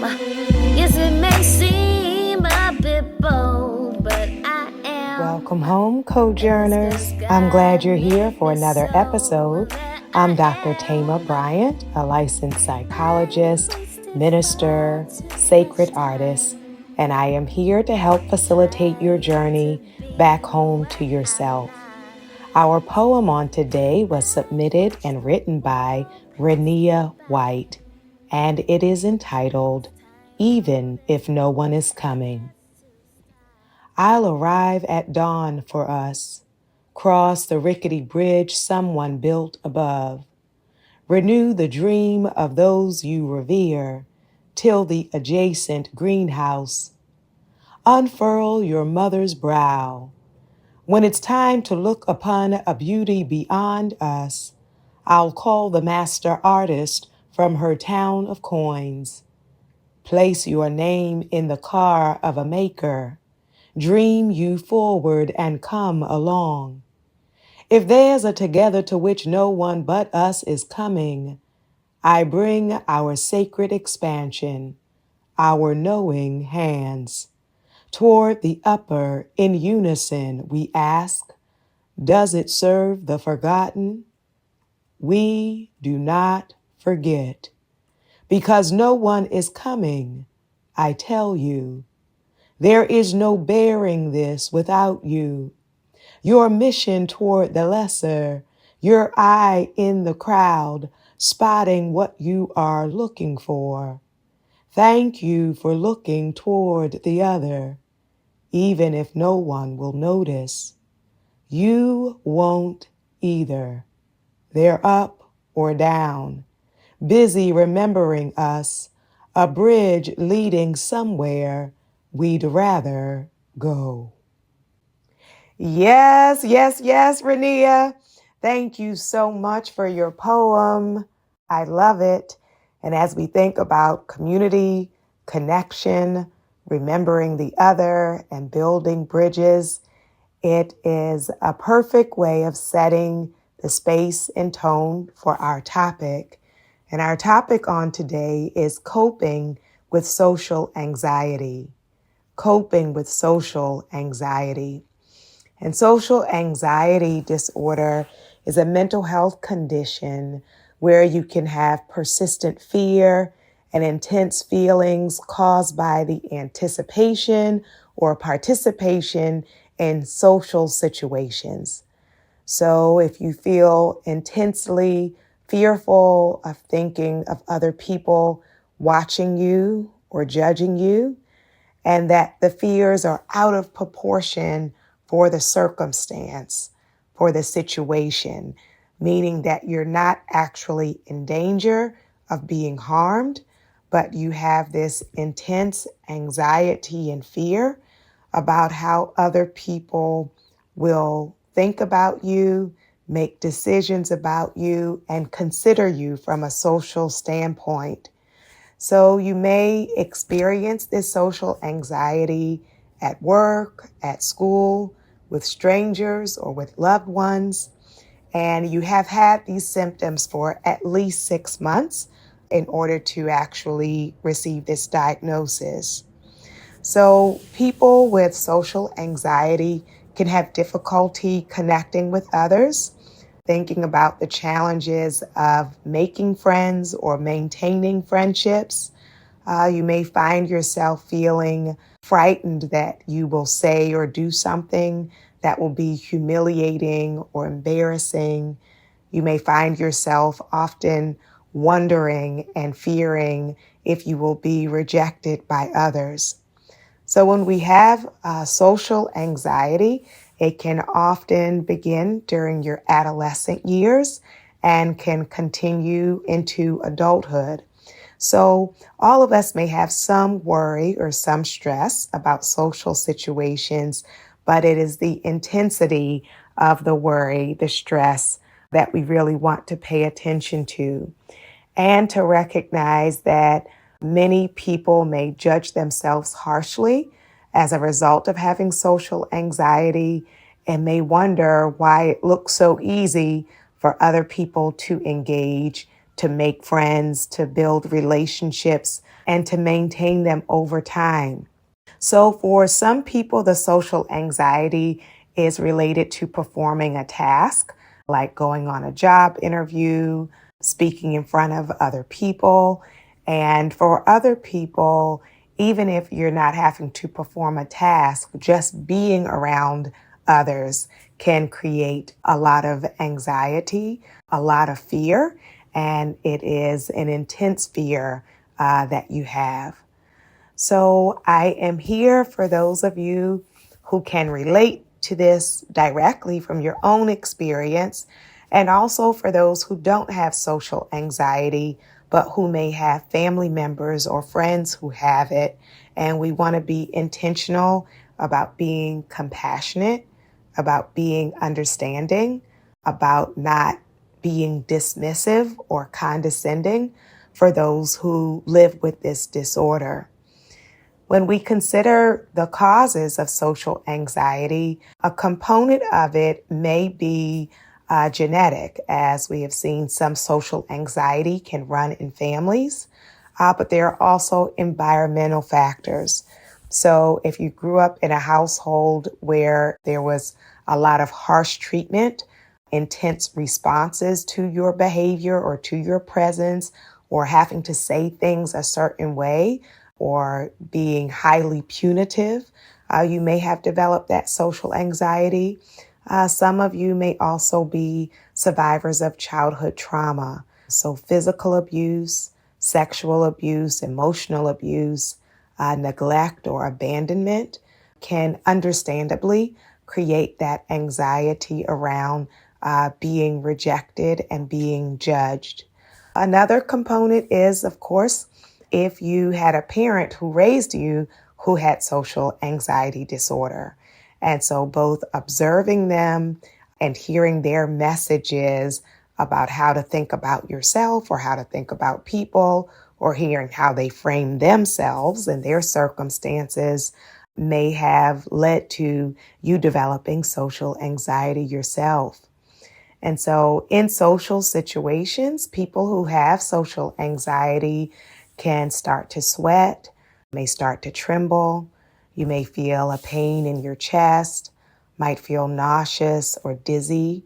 Yes, it may seem a bit bold, but I am. Welcome home, co-journers. I'm glad you're here for another episode. I'm Dr. Thema Bryant, a licensed psychologist, minister, sacred artist, and I am here to help facilitate your journey back home to yourself. Our poem on today was submitted and written by Renia White, and it is entitled, Even If No One Is Coming. I'll arrive at dawn for us, cross the rickety bridge someone built above, renew the dream of those you revere, till the adjacent greenhouse, unfurl your mother's brow. When it's time to look upon a beauty beyond us, I'll call the master artist from her town of coins. Place your name in the car of a maker. Dream you forward and come along. If there's a together to which no one but us is coming, I bring our sacred expansion, our knowing hands. Toward the upper, in unison, we ask, does it serve the forgotten? We do not forget. Because no one is coming, I tell you, there is no bearing this without you. Your mission toward the lesser, your eye in the crowd, spotting what you are looking for. Thank you for looking toward the other, even if no one will notice. You won't either. They're up or down, busy remembering us, a bridge leading somewhere we'd rather go. Yes, Renia. Thank you so much for your poem. I love it. And as we think about community, connection, remembering the other, and building bridges, it is a perfect way of setting the space and tone for our topic. And our topic on today is coping with social anxiety. Coping with social anxiety. And social anxiety disorder is a mental health condition where you can have persistent fear and intense feelings caused by the anticipation or participation in social situations. So if you feel intensely fearful of thinking of other people watching you or judging you, and that the fears are out of proportion for the circumstance, for the situation, meaning that you're not actually in danger of being harmed, but you have this intense anxiety and fear about how other people will think about you, make decisions about you, and consider you from a social standpoint. So you may experience this social anxiety at work, at school, with strangers, or with loved ones. And you have had these symptoms for at least 6 months in order to actually receive this diagnosis. So people with social anxiety can have difficulty connecting with others, thinking about the challenges of making friends or maintaining friendships. You may find yourself feeling frightened that you will say or do something that will be humiliating or embarrassing. You may find yourself often wondering and fearing if you will be rejected by others. So when we have social anxiety, it can often begin during your adolescent years and can continue into adulthood. So all of us may have some worry or some stress about social situations, but it is the intensity of the worry, the stress that we really want to pay attention to, and to recognize that many people may judge themselves harshly as a result of having social anxiety and may wonder why it looks so easy for other people to engage to make friends, to build relationships, and to maintain them over time. So for some people, the social anxiety is related to performing a task, like going on a job interview, speaking in front of other people. And for other people, even if you're not having to perform a task, just being around others can create a lot of anxiety, a lot of fear, and it is an intense fear that you have. So I am here for those of you who can relate to this directly from your own experience, and also for those who don't have social anxiety, but who may have family members or friends who have it. And we want to be intentional about being compassionate, about being understanding, about not being dismissive or condescending for those who live with this disorder. When we consider the causes of social anxiety, a component of it may be genetic, as we have seen some social anxiety can run in families, but there are also environmental factors. So if you grew up in a household where there was a lot of harsh treatment, intense responses to your behavior or to your presence, or having to say things a certain way, or being highly punitive, you may have developed that social anxiety. Some of you may also be survivors of childhood trauma. So physical abuse, sexual abuse, emotional abuse, neglect or abandonment can understandably create that anxiety around being rejected and being judged. Another component is, of course, if you had a parent who raised you who had social anxiety disorder. And so both observing them and hearing their messages about how to think about yourself or how to think about people, or hearing how they frame themselves and their circumstances, may have led to you developing social anxiety yourself. And so in social situations, people who have social anxiety can start to sweat, may start to tremble. You may feel a pain in your chest, might feel nauseous or dizzy.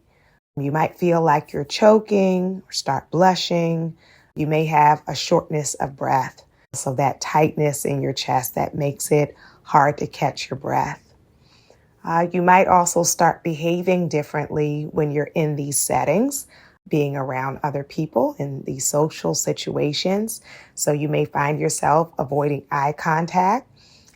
You might feel like you're choking or start blushing. You may have a shortness of breath. So that tightness in your chest that makes it hard to catch your breath. You might also start behaving differently when you're in these settings, being around other people in these social situations. So you may find yourself avoiding eye contact.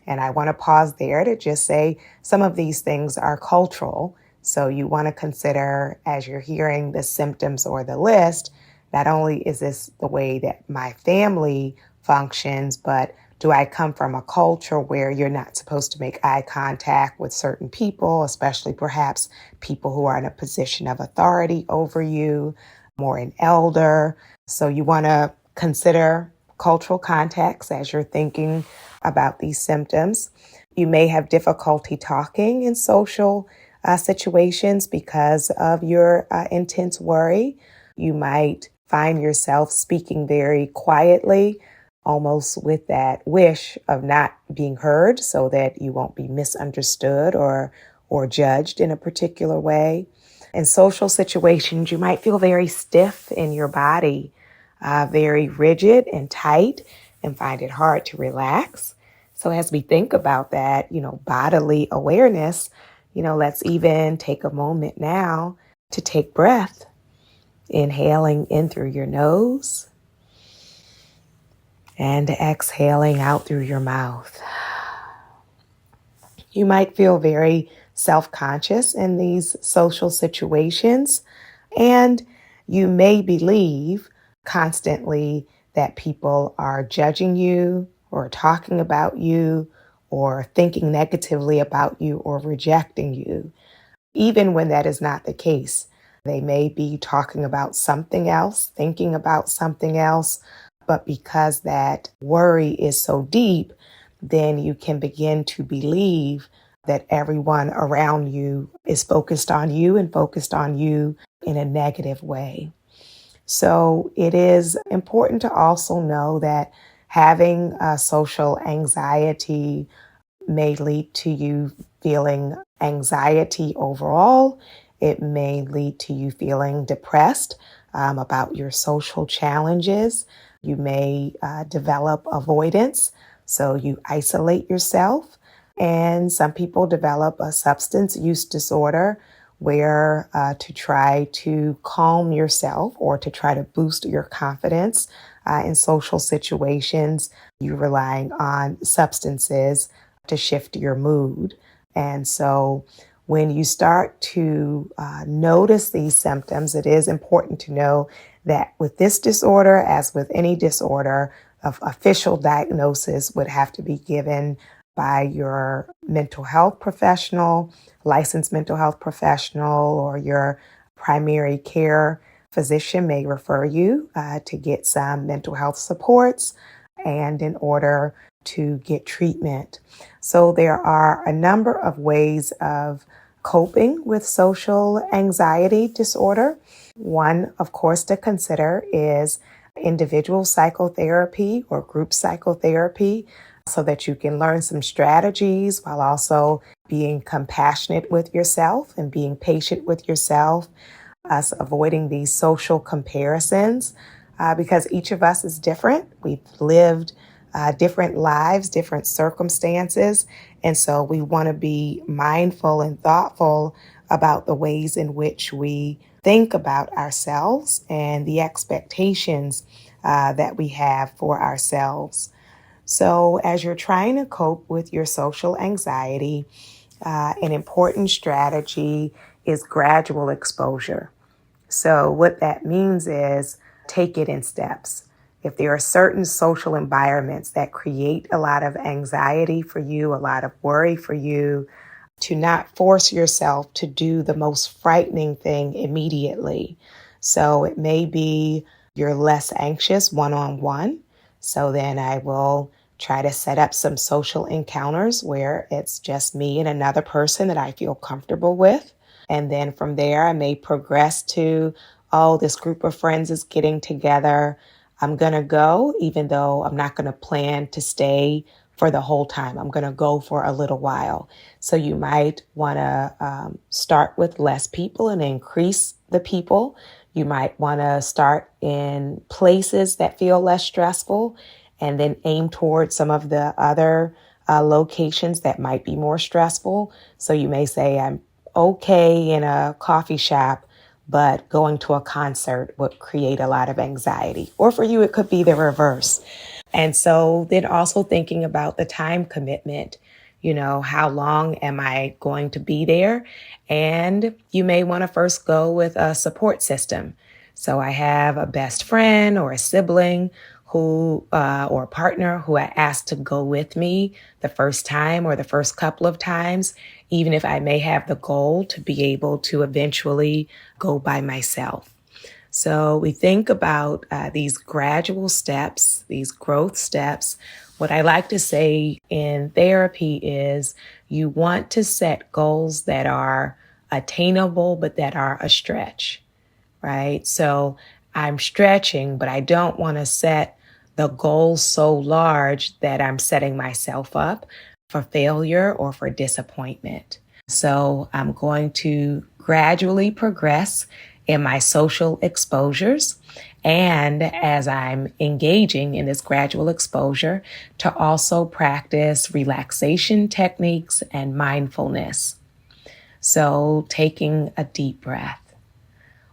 And I want to pause there to just say some of these things are cultural. So you want to consider, as you're hearing the symptoms or the list, not only is this the way that my family functions, but do I come from a culture where you're not supposed to make eye contact with certain people, especially perhaps people who are in a position of authority over you, or an elder? So you want to consider cultural context as you're thinking about these symptoms. You may have difficulty talking in social situations because of your intense worry. You might find yourself speaking very quietly, almost with that wish of not being heard so that you won't be misunderstood or judged in a particular way. In social situations, you might feel very stiff in your body, very rigid and tight, and find it hard to relax. So as we think about that, bodily awareness, let's even take a moment now to take breath, inhaling in through your nose and exhaling out through your mouth. You might feel very self-conscious in these social situations, and you may believe constantly that people are judging you or talking about you or thinking negatively about you or rejecting you, even when that is not the case. They may be talking about something else, thinking about something else, but because that worry is so deep, then you can begin to believe that everyone around you is focused on you and focused on you in a negative way. So it is important to also know that having social anxiety may lead to you feeling anxiety overall. It may lead to you feeling depressed about your social challenges. You may develop avoidance, so you isolate yourself. And some people develop a substance use disorder where to try to calm yourself or to try to boost your confidence in social situations, you're relying on substances to shift your mood. And so when you start to notice these symptoms, it is important to know that with this disorder, as with any disorder, of official diagnosis would have to be given by your mental health professional, licensed mental health professional, or your primary care physician may refer you to get some mental health supports and in order to get treatment. So there are a number of ways of coping with social anxiety disorder. One, of course, to consider is individual psychotherapy or group psychotherapy so that you can learn some strategies while also being compassionate with yourself and being patient with yourself, us avoiding these social comparisons because each of us is different. We've lived different lives, different circumstances. And so we want to be mindful and thoughtful about the ways in which we think about ourselves and the expectations that we have for ourselves. So as you're trying to cope with your social anxiety, an important strategy is gradual exposure. So what that means is take it in steps. If there are certain social environments that create a lot of anxiety for you, a lot of worry for you, to not force yourself to do the most frightening thing immediately. So it may be you're less anxious one-on-one. So then I will try to set up some social encounters where it's just me and another person that I feel comfortable with. And then from there, I may progress to, oh, this group of friends is getting together. I'm going to go, even though I'm not going to plan to stay for the whole time. I'm going to go for a little while. So you might want to start with less people and increase the people. You might want to start in places that feel less stressful and then aim towards some of the other locations that might be more stressful. So you may say, I'm okay in a coffee shop, but going to a concert would create a lot of anxiety. Or for you, it could be the reverse. And so then also thinking about the time commitment, how long am I going to be there? And you may want to first go with a support system. So I have a best friend or a sibling who, or a partner who I asked to go with me the first time or the first couple of times, even if I may have the goal to be able to eventually go by myself. So we think about these gradual steps, these growth steps. What I like to say in therapy is you want to set goals that are attainable, but that are a stretch, right? So I'm stretching, but I don't want to set the goal so large that I'm setting myself up for failure or for disappointment. So I'm going to gradually progress in my social exposures. And as I'm engaging in this gradual exposure, to also practice relaxation techniques and mindfulness. So taking a deep breath.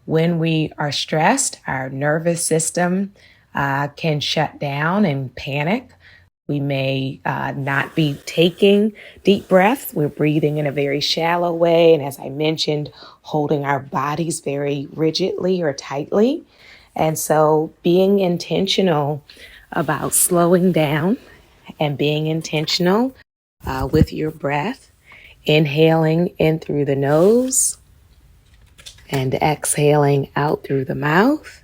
When we are stressed, our nervous system can shut down and panic. We may not be taking deep breaths. We're breathing in a very shallow way. And as I mentioned, holding our bodies very rigidly or tightly. And so being intentional about slowing down and being intentional with your breath, inhaling in through the nose and exhaling out through the mouth.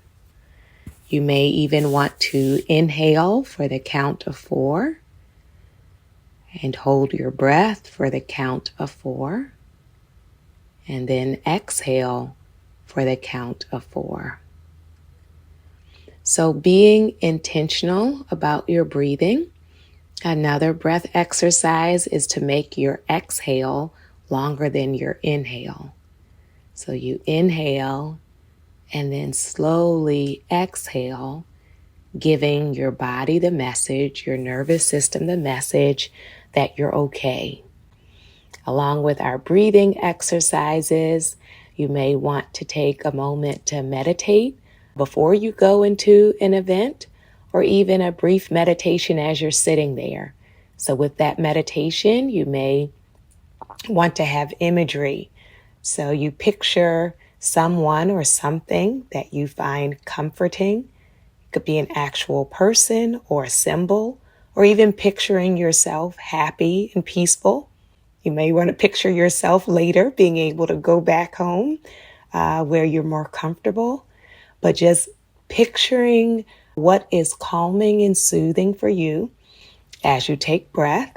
You may even want to inhale for the count of 4 and hold your breath for the count of 4 and then exhale for the count of 4. So being intentional about your breathing. Another breath exercise is to make your exhale longer than your inhale. So you inhale and then slowly exhale, giving your body the message, your nervous system the message that you're okay. Along with our breathing exercises, you may want to take a moment to meditate before you go into an event, or even a brief meditation as you're sitting there. So with that meditation, you may want to have imagery. So you picture someone or something that you find comforting. It could be an actual person or a symbol, or even picturing yourself happy and peaceful. You may want to picture yourself later being able to go back home where you're more comfortable, but just picturing what is calming and soothing for you as you take breath.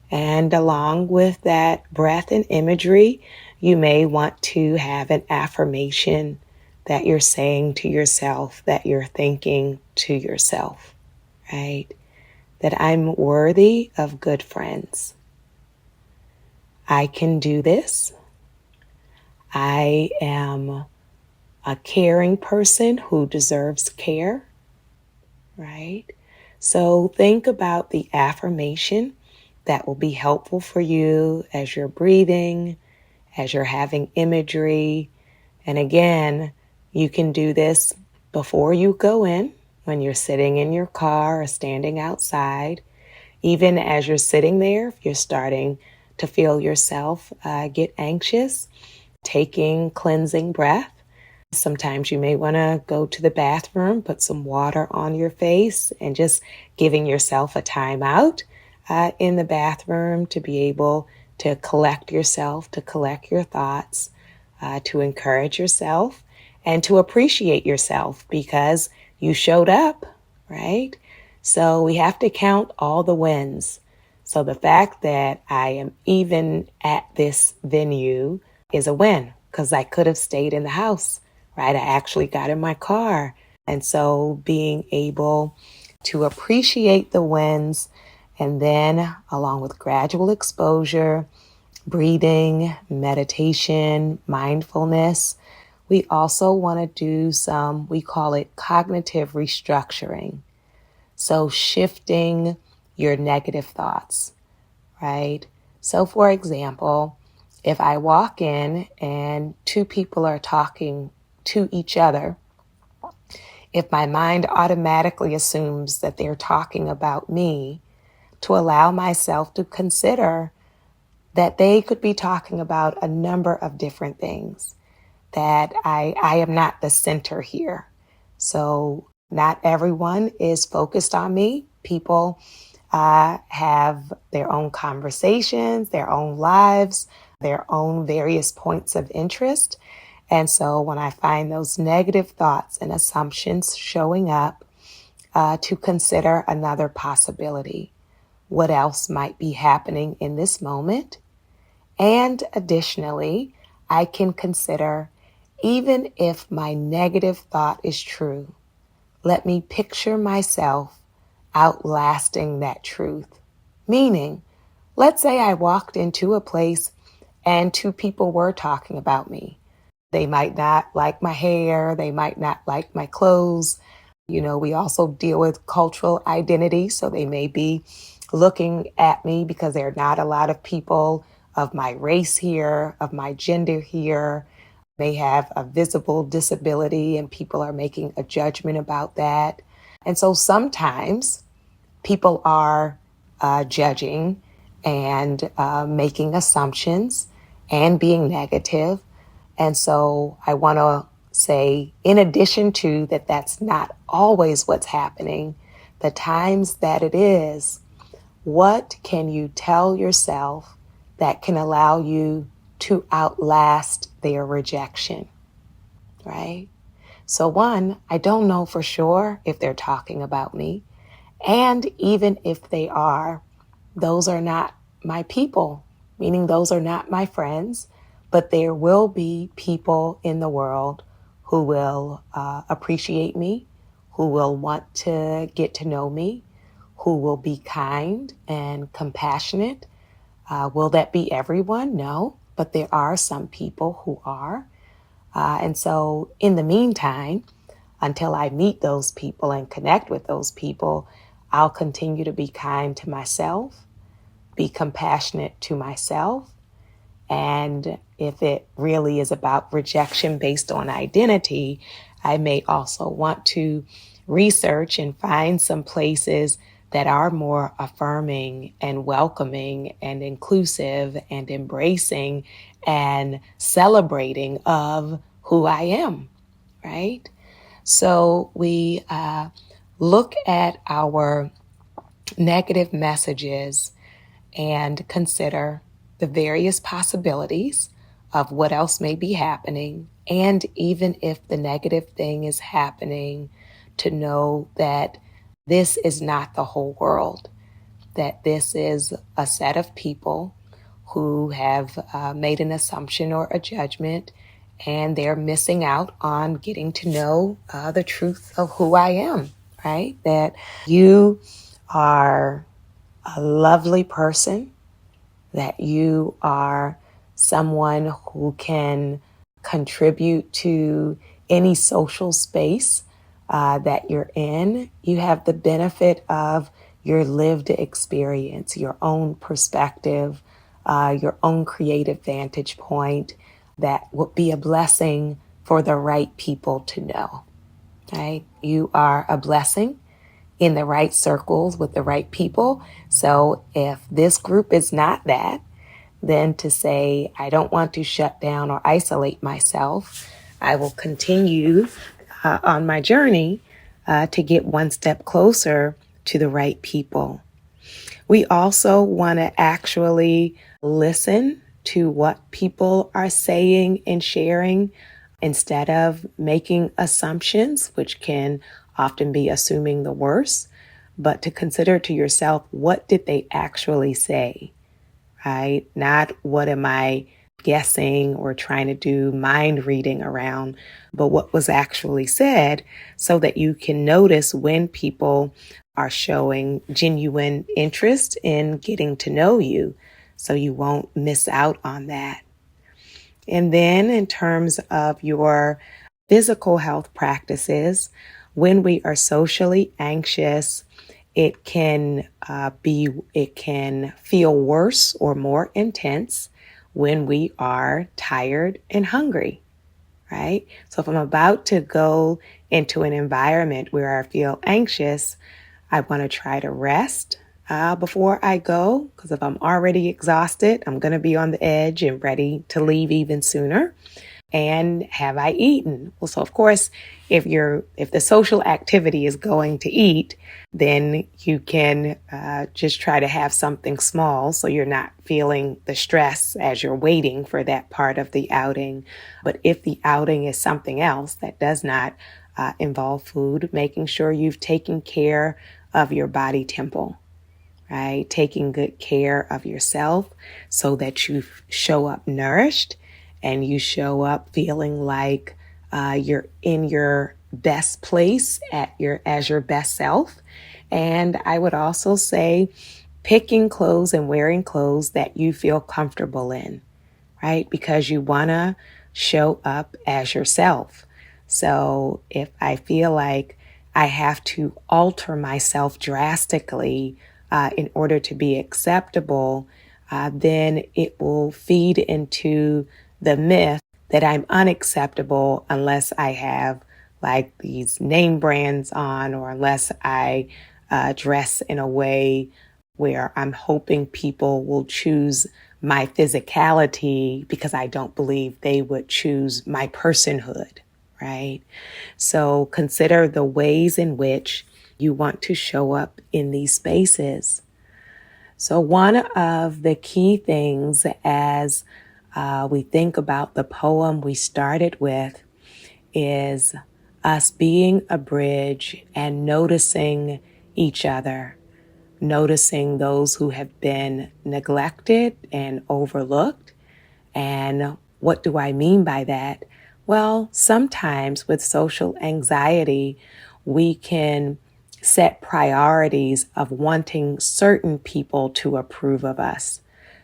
And along with that breath and imagery, you may want to have an affirmation that you're saying to yourself, that you're thinking to yourself, right? That I'm worthy of good friends. I can do this. I am a caring person who deserves care, right? So think about the affirmation that will be helpful for you as you're breathing, as you're having imagery. And again, you can do this before you go in, when you're sitting in your car or standing outside. Even as you're sitting there, if you're starting to feel yourself get anxious, taking cleansing breath. Sometimes you may want to go to the bathroom, put some water on your face, and just giving yourself a time out in the bathroom to be able to collect yourself, to collect your thoughts, to encourage yourself, and to appreciate yourself because you showed up, right? So we have to count all the wins. So the fact that I am even at this venue is a win, because I could have stayed in the house, right? I actually got in my car. And so being able to appreciate the wins, and then along with gradual exposure, breathing, meditation, mindfulness, we also want to do some, we call it cognitive restructuring. So shifting your negative thoughts, right? So for example, if I walk in and two people are talking to each other, if my mind automatically assumes that they're talking about me, to allow myself to consider that they could be talking about a number of different things, that I am not the center here. So not everyone is focused on me. People have their own conversations, their own lives, their own various points of interest. And so when I find those negative thoughts and assumptions showing up, to consider another possibility. What else might be happening in this moment? And additionally, I can consider, even if my negative thought is true, let me picture myself outlasting that truth. Meaning, let's say I walked into a place and two people were talking about me. They might not like my hair. They might not like my clothes. You know, we also deal with cultural identity. So they may be looking at me because there are not a lot of people of my race here, of my gender here. May have a visible disability and people are making a judgment about that. And so sometimes people are judging and making assumptions and being negative. And so I want to say, in addition to that, that's not always what's happening. The times that it is, what can you tell yourself that can allow you to outlast their rejection, right? So one, I don't know for sure if they're talking about me. And even if they are, those are not my people, meaning those are not my friends, but there will be people in the world who will appreciate me, who will want to get to know me, who will be kind and compassionate. Will that be everyone? No, but there are some people who are. And so in the meantime, until I meet those people and connect with those people, I'll continue to be kind to myself, be compassionate to myself. And if it really is about rejection based on identity, I may also want to research and find some places that are more affirming and welcoming and inclusive and embracing and celebrating of who I am, right? So we look at our negative messages and consider the various possibilities of what else may be happening. And even if the negative thing is happening, to know that this is not the whole world, that this is a set of people who have made an assumption or a judgment, and they're missing out on getting to know the truth of who I am, right? That you are a lovely person, that you are someone who can contribute to any social space that you're in. You have the benefit of your lived experience, your own perspective, your own creative vantage point that would be a blessing for the right people to know, right? You are a blessing in the right circles with the right people. So if this group is not that, then to say, I don't want to shut down or isolate myself, I will continue on my journey to get one step closer to the right people. We also want to actually listen to what people are saying and sharing instead of making assumptions, which can often be assuming the worst, but to consider to yourself, what did they actually say, right? Not what am I guessing or trying to do mind reading around, but what was actually said, so that you can notice when people are showing genuine interest in getting to know you, so you won't miss out on that. And then in terms of your physical health practices, when we are socially anxious, it can feel worse or more intense when we are tired and hungry, right? So if I'm about to go into an environment where I feel anxious, I want to try to rest before I go, because if I'm already exhausted, I'm going to be on the edge and ready to leave even sooner. And have I eaten? Well, so of course, if the social activity is going to eat, then you can just try to have something small so you're not feeling the stress as you're waiting for that part of the outing. But if the outing is something else that does not involve food, making sure you've taken care of your body temple, right? Taking good care of yourself so that you show up nourished and you show up feeling like you're in your best place as your best self. And I would also say picking clothes and wearing clothes that you feel comfortable in, right? Because you want to show up as yourself. So if I feel like I have to alter myself drastically in order to be acceptable, then it will feed into the myth that I'm unacceptable unless I have like these name brands on, or unless I dress in a way where I'm hoping people will choose my physicality because I don't believe they would choose my personhood, right? So consider the ways in which you want to show up in these spaces. So one of the key things as we think about the poem we started with is us being a bridge and noticing each other, noticing those who have been neglected and overlooked. And what do I mean by that? Well, sometimes with social anxiety, we can set priorities of wanting certain people to approve of us.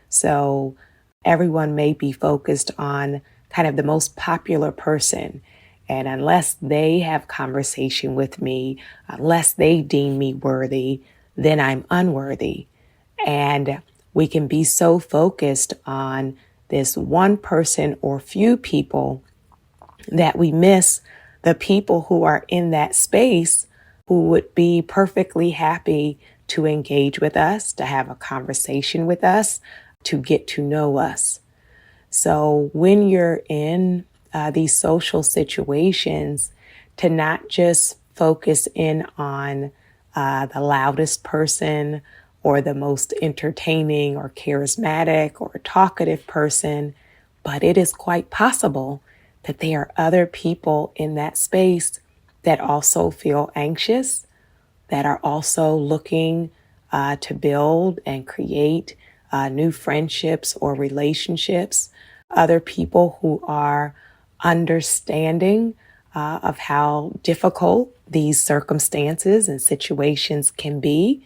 So everyone may be focused on kind of the most popular person. And unless they have conversation with me, unless they deem me worthy, then I'm unworthy. And we can be so focused on this one person or few people that we miss the people who are in that space who would be perfectly happy to engage with us, to have a conversation with us, to get to know us. So when you're in these social situations, to not just focus in on the loudest person or the most entertaining or charismatic or talkative person, but it is quite possible that there are other people in that space that also feel anxious, that are also looking to build and create new friendships or relationships, other people who are understanding of how difficult these circumstances and situations can be,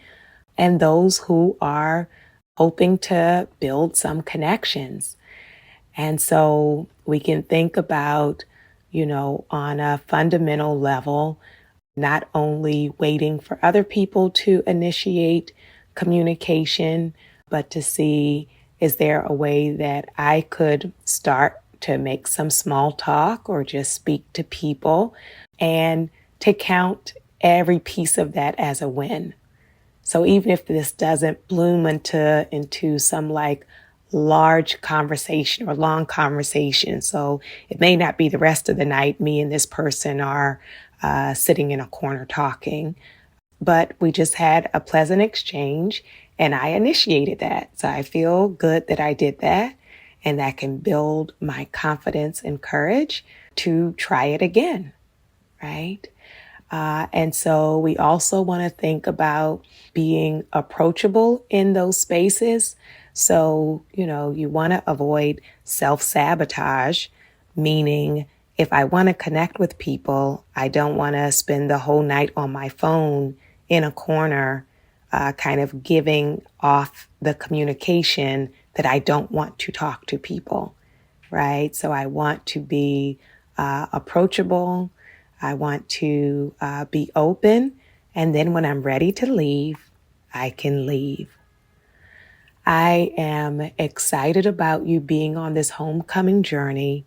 and those who are hoping to build some connections. And so we can think about, on a fundamental level, not only waiting for other people to initiate communication, but to see, is there a way that I could start to make some small talk or just speak to people, and to count every piece of that as a win. So even if this doesn't bloom into some like large conversation or long conversation, so it may not be the rest of the night me and this person are sitting in a corner talking, but we just had a pleasant exchange and I initiated that. So I feel good that I did that, and that can build my confidence and courage to try it again, right? And so we also want to think about being approachable in those spaces. So, you want to avoid self-sabotage, meaning if I want to connect with people, I don't want to spend the whole night on my phone in a corner, kind of giving off the communication that I don't want to talk to people, right? So I want to be approachable. I want to be open. And then when I'm ready to leave, I can leave. I am excited about you being on this homecoming journey.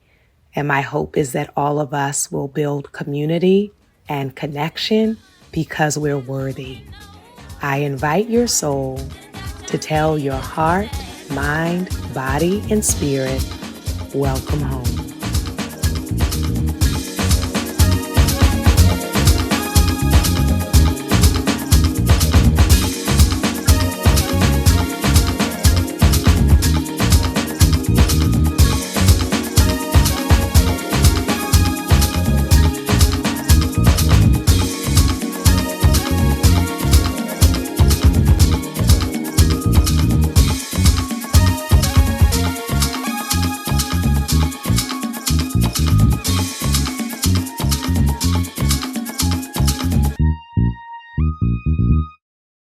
And my hope is that all of us will build community and connection because we're worthy. I invite your soul to tell your heart, mind, body, and spirit, welcome home.